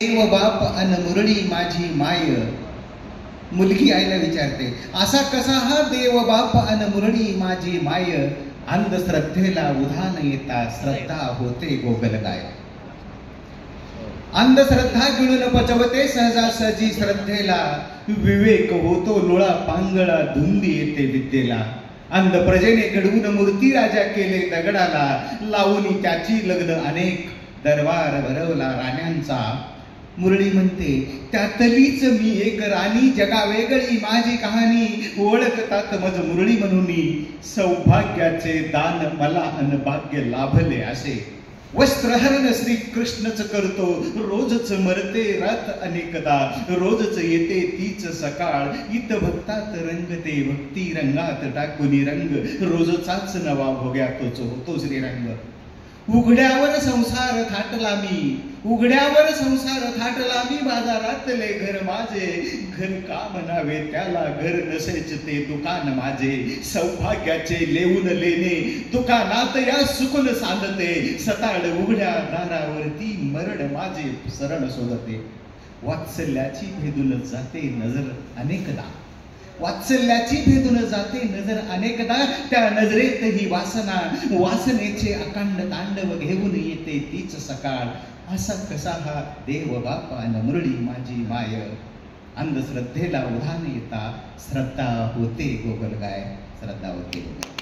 देव बाप अन मुरळी माझी माय. मुलगी आईला विचारते, असा कसा हा देव बाप अन मुरळी माझी माय. अंधश्रद्धेला उधान येता श्रद्धा होते गोगलगाय. अंधश्रद्धा गिळून पचवते सहजासहजी श्रद्धेला. विवेक होतो लोळा पांगळा धुंदी येते विद्येला. अंध प्रजेने घडवून मूर्ती राजा केले दगडाला. लावून त्याची लग्न अनेक दरबार भरवला राण्यांचा. मुरळी म्हणते, त्यातलीच मी एक राणी, जगा वेगळी माझी कहाणी. ओळखतात मज मुरळी म्हणून सौभाग्याचे दान मला अन भाग्य लाभले असे. वस्त्रहरण श्री कृष्णच करतो रोजच मरते रात अनेकदा. रोजच येते तीच सकाळ इत भक्तात रंगते. भक्ती रंगात टाकुनी रंग रोजचाच नवा भोग्या तोच होतो श्रीरंग. उघड्यावर संसार थाटला मी, उघड्यावर संसार थाटला मी. बाजारातले घर माझे, घर का म्हणावे त्याला, घर नसेच ते दुकान माझे. सौभाग्याचे लेऊन लेणे दुकानात या सुकून सांदते. सताळ उघड्या दारावरती मरण माझे शरण शोधते. वात्सल्याची भेदून जाते नजर अनेकदा. वात्सल्याची भेदून जाते नजर अनेकदा. त्या नजरेत ही वासना, वासनेचे अखंड तांडव घेऊन येते तीच सकाळ. असा कसा हा देव बाप अन मुरळी माझी माय. अंधश्रद्धेला उधाण येता श्रद्धा होते गोगलगाय. श्रद्धा होते गोगलगाय.